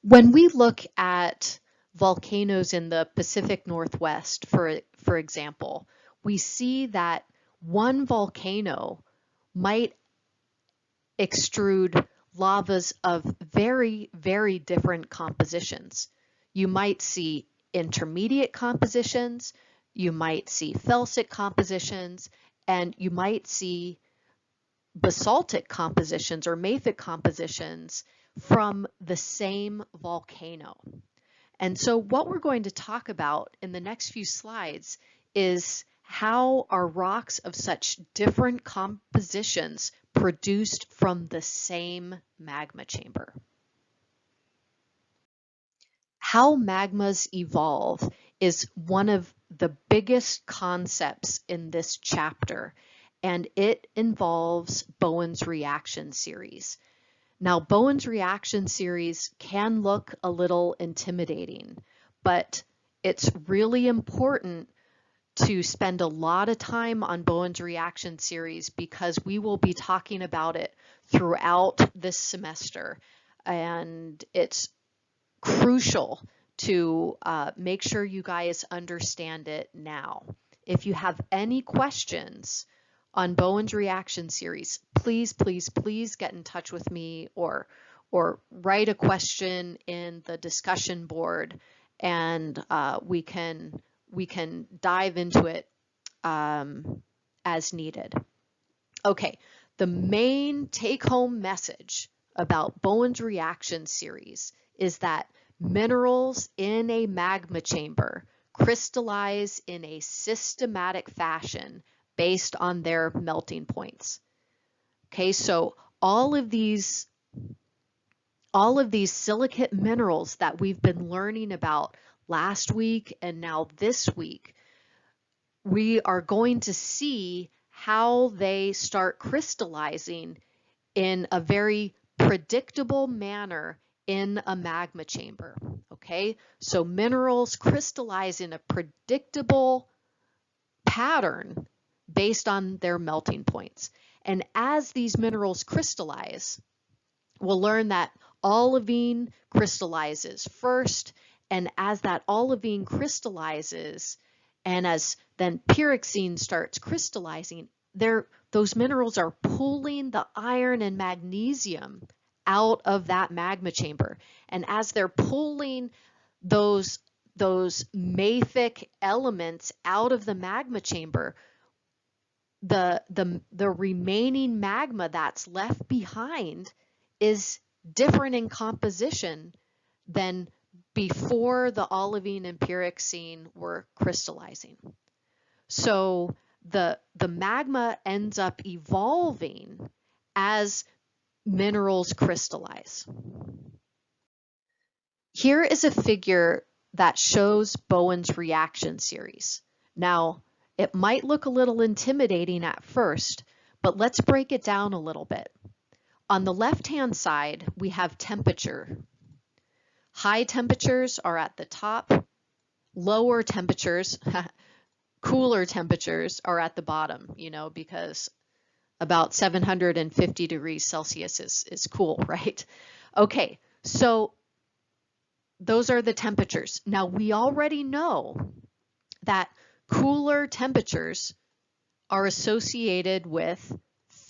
When we look at volcanoes in the Pacific Northwest, for example, we see that one volcano might extrude lavas of very, very different compositions. You might see intermediate compositions, you might see felsic compositions, and you might see basaltic compositions or mafic compositions from the same volcano. And so what we're going to talk about in the next few slides is how are rocks of such different compositions produced from the same magma chamber. How magmas evolve is one of the biggest concepts in this chapter, and it involves Bowen's reaction series. Now, Bowen's reaction series can look a little intimidating, but it's really important to spend a lot of time on Bowen's reaction series because we will be talking about it throughout this semester. And it's crucial to make sure you guys understand it now. If you have any questions on Bowen's reaction series, please, please, please get in touch with me or write a question in the discussion board, and we can dive into it as needed. Okay, the main take-home message about Bowen's reaction series is that minerals in a magma chamber crystallize in a systematic fashion based on their melting points. Okay, so all of these silicate minerals that we've been learning about last week and now this week, we are going to see how they start crystallizing in a very predictable manner in a magma chamber. Okay, so minerals crystallize in a predictable pattern based on their melting points. And as these minerals crystallize, we'll learn that olivine crystallizes first, and as that olivine crystallizes, and as then pyroxene starts crystallizing, those minerals are pulling the iron and magnesium out of that magma chamber. And as they're pulling those mafic elements out of the magma chamber, the remaining magma that's left behind is different in composition than before the olivine and pyroxene were crystallizing. So the magma ends up evolving as minerals crystallize. Here is a figure that shows Bowen's reaction series. Now, it might look a little intimidating at first, but let's break it down a little bit. On the left-hand side, we have temperature. High temperatures are at the top, lower temperatures, cooler temperatures are at the bottom, because about 750 degrees Celsius is cool, right? Okay, so those are the temperatures. Now, we already know that cooler temperatures are associated with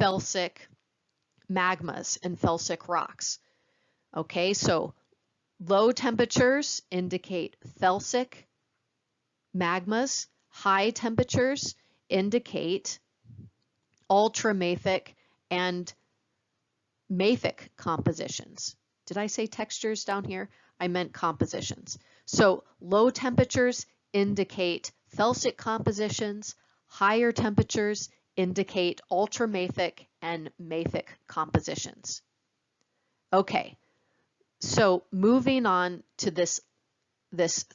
felsic magmas and felsic rocks. Okay, so low temperatures indicate felsic magmas. High temperatures indicate ultramafic and mafic compositions. Did I say textures down here? I meant compositions. So low temperatures indicate felsic compositions. Higher temperatures indicate ultramafic and mafic compositions. Okay, so moving on to this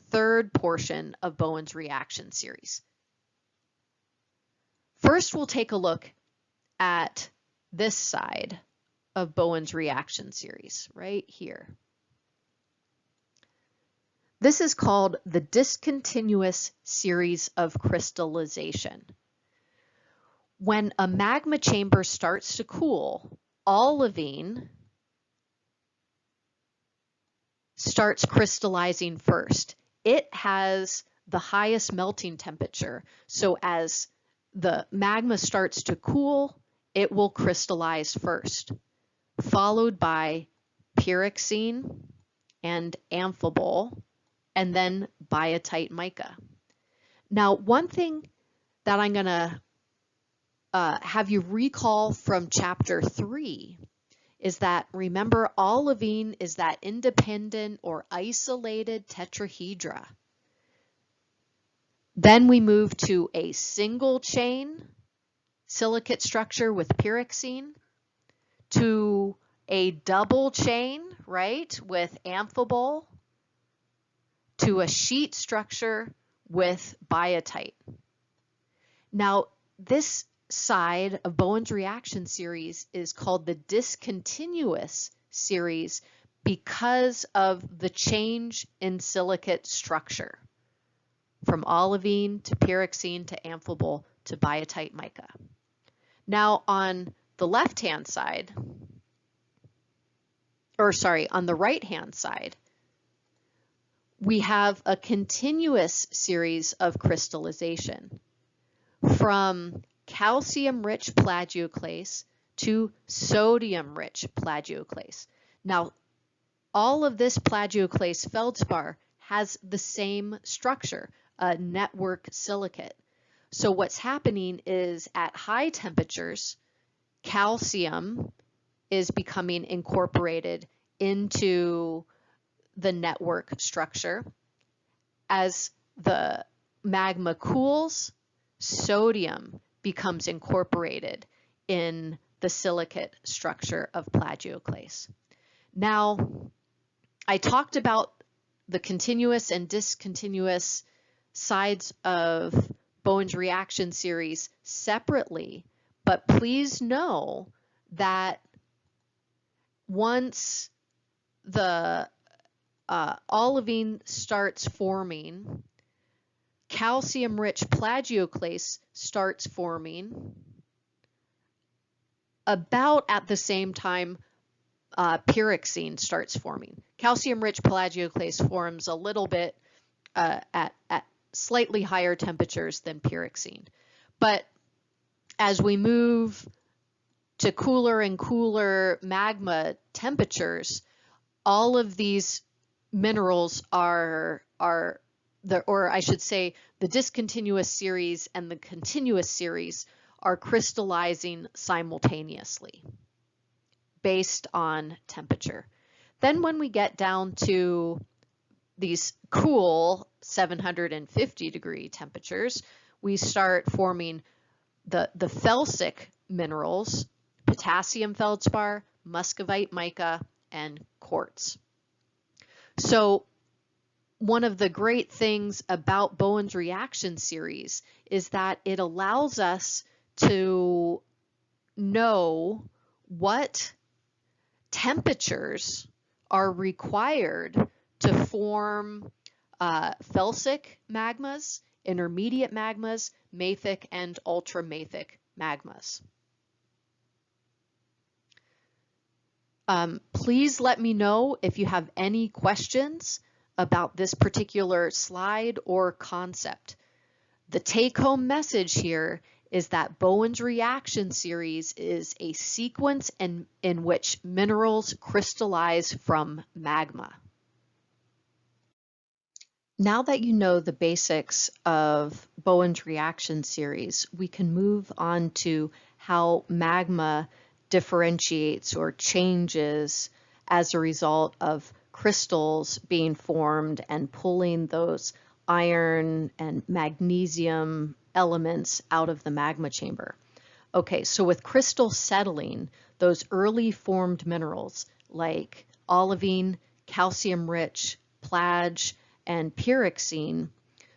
third portion of Bowen's reaction series. First, we'll take a look at this side of Bowen's reaction series, right here. This is called the discontinuous series of crystallization. When a magma chamber starts to cool, olivine starts crystallizing first. It has the highest melting temperature. So as the magma starts to cool, it will crystallize first, followed by pyroxene and amphibole, and then biotite mica. Now, one thing that I'm going to have you recall from chapter 3 is that, remember, olivine is that independent or isolated tetrahedra. Then we move to a single chain silicate structure with pyroxene, to a double chain, right, with amphibole, to a sheet structure with biotite. Now, this side of Bowen's reaction series is called the discontinuous series because of the change in silicate structure from olivine to pyroxene to amphibole to biotite mica. Now on the left-hand side, or sorry, on the right-hand side, we have a continuous series of crystallization from calcium-rich plagioclase to sodium-rich plagioclase. Now, all of this plagioclase feldspar has the same structure, a network silicate. So what's happening is at high temperatures, calcium is becoming incorporated into the network structure. As the magma cools, sodium becomes incorporated in the silicate structure of plagioclase. Now, I talked about the continuous and discontinuous sides of Bowen's reaction series separately, but please know that once the olivine starts forming, calcium-rich plagioclase starts forming about at the same time pyroxene starts forming. Calcium-rich plagioclase forms a little bit at slightly higher temperatures than pyroxene. But as we move to cooler and cooler magma temperatures, all of these minerals or I should say, the discontinuous series and the continuous series are crystallizing simultaneously based on temperature. Then when we get down to these cool 750 degree temperatures, we start forming the felsic minerals, potassium feldspar, muscovite mica, and quartz. So one of the great things about Bowen's reaction series is that it allows us to know what temperatures are required to form felsic magmas, intermediate magmas, mafic, and ultramafic magmas. Please let me know if you have any questions about this particular slide or concept. The take-home message here is that Bowen's reaction series is a sequence in which minerals crystallize from magma. Now that you know the basics of Bowen's reaction series, we can move on to how magma differentiates or changes as a result of crystals being formed and pulling those iron and magnesium elements out of the magma chamber. Okay, so with crystal settling, those early formed minerals like olivine, calcium-rich, plag, and pyroxene,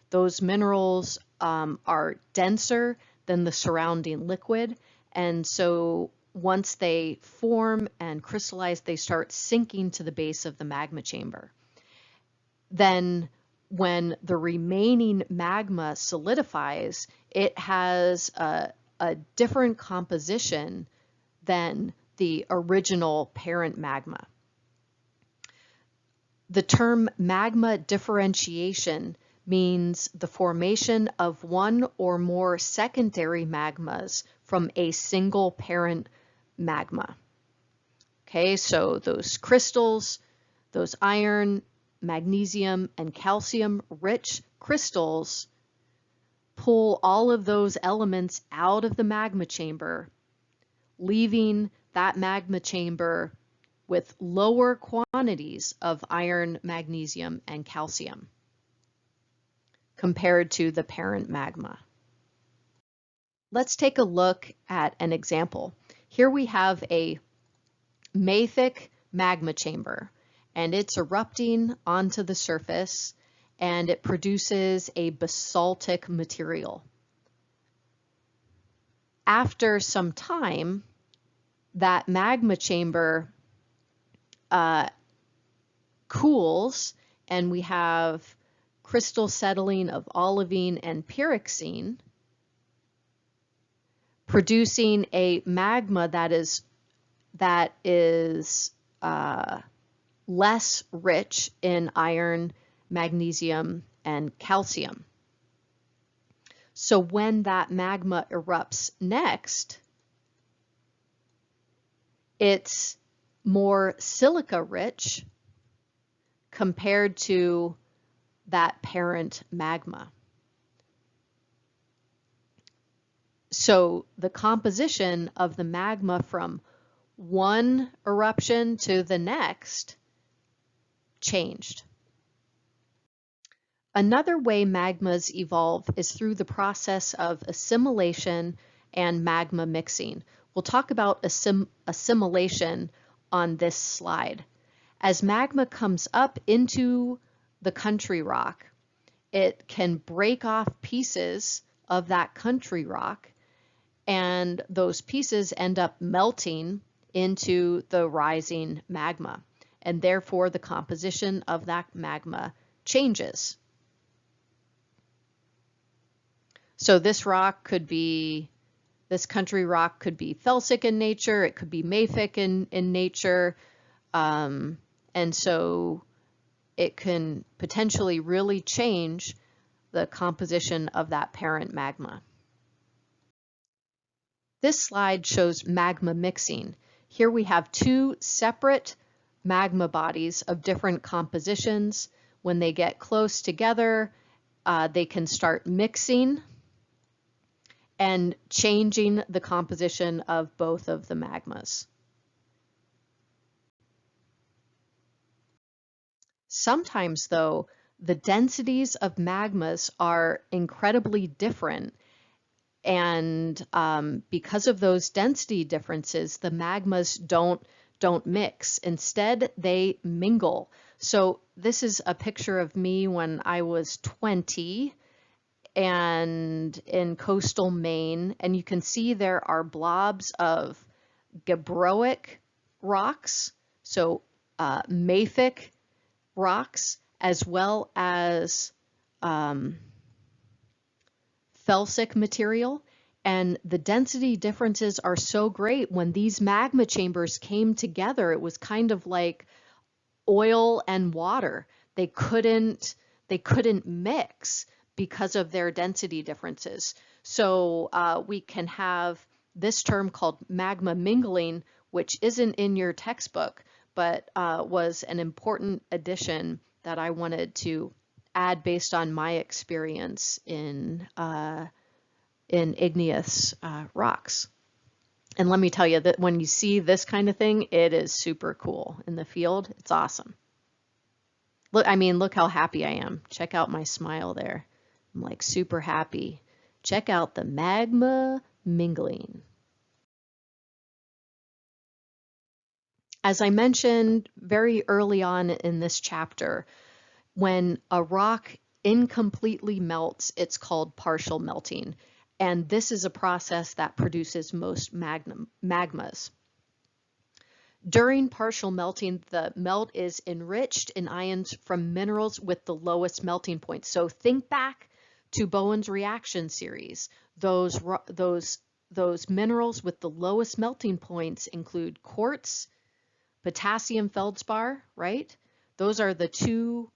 those minerals are denser than the surrounding liquid, and so once they form and crystallize, they start sinking to the base of the magma chamber. Then when the remaining magma solidifies, it has a different composition than the original parent magma. The term magma differentiation means the formation of one or more secondary magmas from a single parent magma. Okay, so those crystals, those iron, magnesium, and calcium-rich crystals pull all of those elements out of the magma chamber, leaving that magma chamber with lower quantities of iron, magnesium, and calcium compared to the parent magma. Let's take a look at an example. Here we have a mafic magma chamber, and it's erupting onto the surface, and it produces a basaltic material. After some time, that magma chamber cools, and we have crystal settling of olivine and pyroxene, producing a magma that is less rich in iron, magnesium, and calcium. So when that magma erupts next, it's more silica rich compared to that parent magma. So the composition of the magma from one eruption to the next changed. Another way magmas evolve is through the process of assimilation and magma mixing. We'll talk about assimilation on this slide. As magma comes up into the country rock, it can break off pieces of that country rock, and those pieces end up melting into the rising magma, and therefore the composition of that magma changes. So this country rock could be felsic in nature, it could be mafic in nature, and so it can potentially really change the composition of that parent magma. This slide shows magma mixing. Here we have two separate magma bodies of different compositions. When they get close together, they can start mixing and changing the composition of both of the magmas. Sometimes, though, the densities of magmas are incredibly different, and because of those density differences, the magmas don't mix. Instead, they mingle. So this is a picture of me when I was 20 and in coastal Maine, and you can see there are blobs of gabbroic rocks, so mafic rocks, as well as felsic material, and the density differences are so great. When these magma chambers came together, it was kind of like oil and water. They couldn't mix because of their density differences. So we can have this term called magma mingling, which isn't in your textbook, but was an important addition that I wanted to add based on my experience in igneous rocks. And let me tell you that when you see this kind of thing, it is super cool in the field. It's awesome. Look how happy I am. Check out my smile there. I'm like super happy. Check out the magma mingling. As I mentioned very early on in this chapter, when a rock incompletely melts, it's called partial melting. And this is a process that produces most magmas. During partial melting, the melt is enriched in ions from minerals with the lowest melting point. So think back to Bowen's reaction series. Those minerals with the lowest melting points include quartz, potassium feldspar, right? Those are the two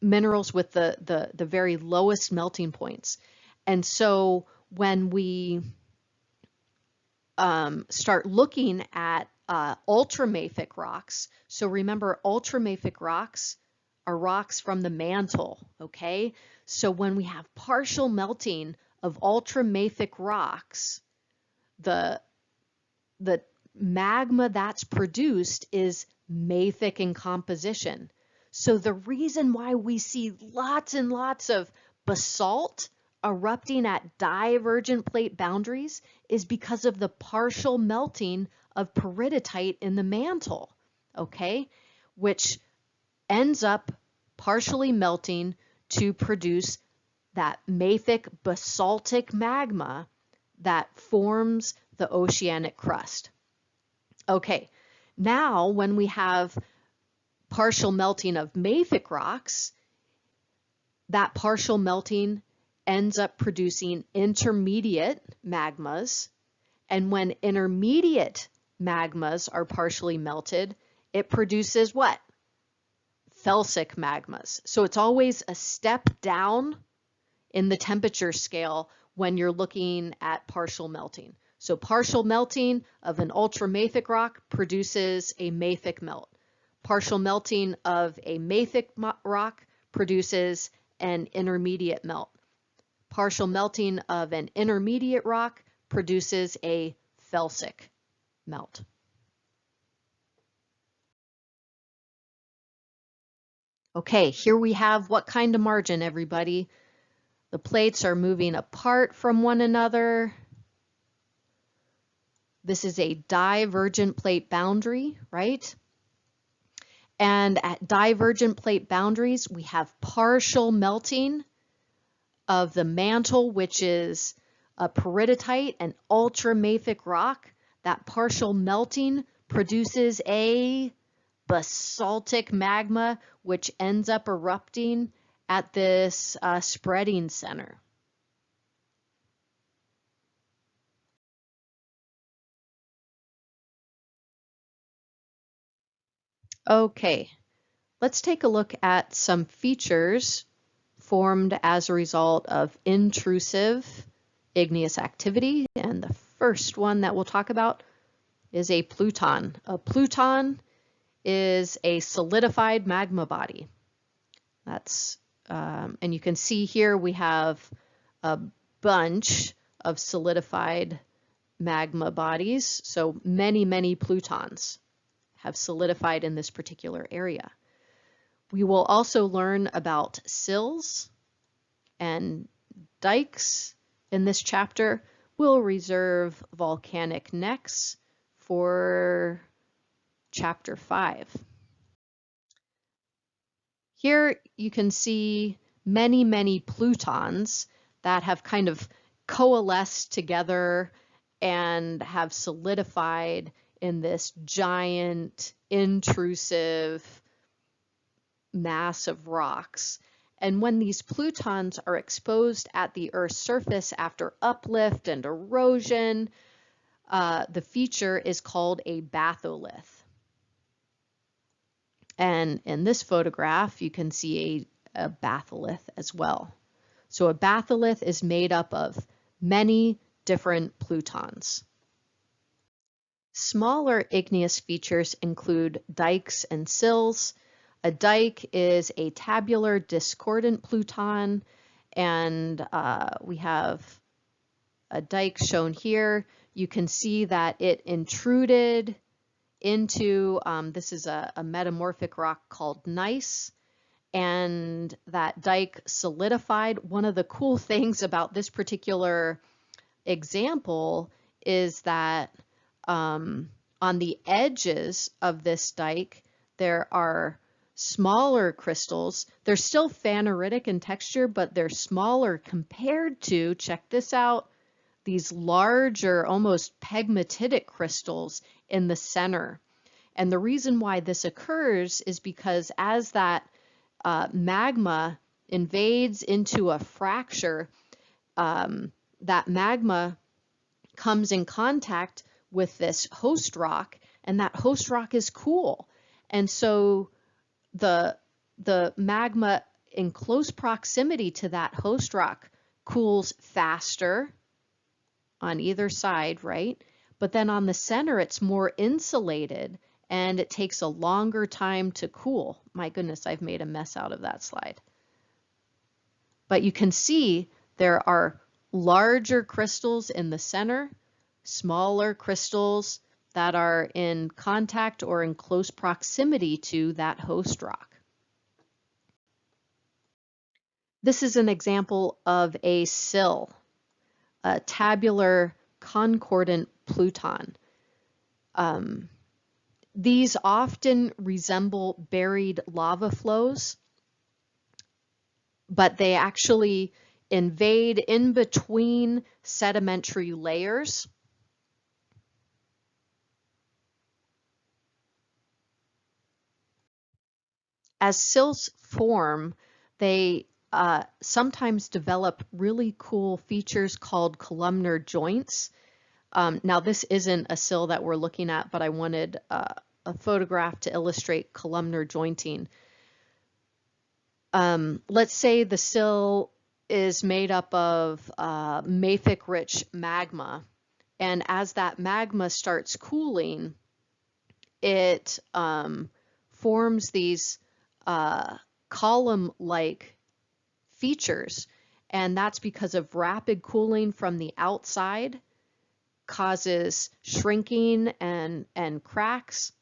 minerals with the very lowest melting points. And so when we start looking at ultramafic rocks, so remember ultramafic rocks are rocks from the mantle, okay? So when we have partial melting of ultramafic rocks, the magma that's produced is mafic in composition. So the reason why we see lots and lots of basalt erupting at divergent plate boundaries is because of the partial melting of peridotite in the mantle, okay? Which ends up partially melting to produce that mafic basaltic magma that forms the oceanic crust. Okay, now when we have partial melting of mafic rocks, that partial melting ends up producing intermediate magmas. And when intermediate magmas are partially melted, it produces what? Felsic magmas. So it's always a step down in the temperature scale when you're looking at partial melting. So partial melting of an ultramafic rock produces a mafic melt. Partial melting of a mafic rock produces an intermediate melt. Partial melting of an intermediate rock produces a felsic melt. Okay, here we have what kind of margin, everybody? The plates are moving apart from one another. This is a divergent plate boundary, right? And at divergent plate boundaries, we have partial melting of the mantle, which is a peridotite, an ultramafic rock. That partial melting produces a basaltic magma, which ends up erupting at this spreading center. Okay, let's take a look at some features formed as a result of intrusive igneous activity. And the first one that we'll talk about is a pluton. A pluton is a solidified magma body. And you can see here we have a bunch of solidified magma bodies. So many plutons have solidified in this particular area. We will also learn about sills and dikes in this chapter. We'll reserve volcanic necks for chapter 5. Here you can see many plutons that have kind of coalesced together and have solidified in this giant intrusive mass of rocks. And when these plutons are exposed at the Earth's surface after uplift and erosion, the feature is called a batholith. And in this photograph, you can see a batholith as well. So a batholith is made up of many different plutons. Smaller igneous features include dikes and sills. A dike is a tabular discordant pluton, and we have a dike shown here. You can see that it intruded into, this is a metamorphic rock called gneiss, and that dike solidified. One of the cool things about this particular example is that on the edges of this dike, there are smaller crystals. They're still phaneritic in texture, but they're smaller compared to, check this out, these larger, almost pegmatitic crystals in the center. And the reason why this occurs is because as that magma invades into a fracture, that magma comes in contact with this host rock, and that host rock is cool. And so the magma in close proximity to that host rock cools faster on either side, right? But then on the center, it's more insulated and it takes a longer time to cool. My goodness, I've made a mess out of that slide. But you can see there are larger crystals in the center, smaller crystals that are in contact or in close proximity to that host rock. This is an example of a sill, a tabular concordant pluton. These often resemble buried lava flows, but they actually invade in between sedimentary layers. As sills form, they sometimes develop really cool features called columnar joints. Now, this isn't a sill that we're looking at, but I wanted a photograph to illustrate columnar jointing. Let's say the sill is made up of mafic-rich magma, and as that magma starts cooling, it forms these column-like features, and that's because of rapid cooling from the outside causes shrinking and cracks,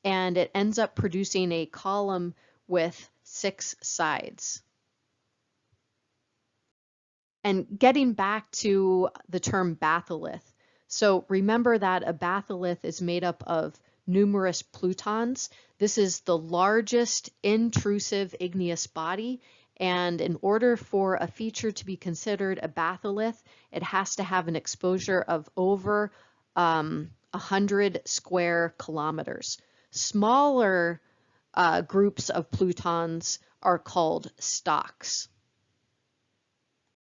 and it ends up producing a column with 6 sides. And getting back to the term batholith, so remember that a batholith is made up of numerous plutons. This is the largest intrusive igneous body, and in order for a feature to be considered a batholith, it has to have an exposure of over 100 square kilometers. Smaller groups of plutons are called stocks.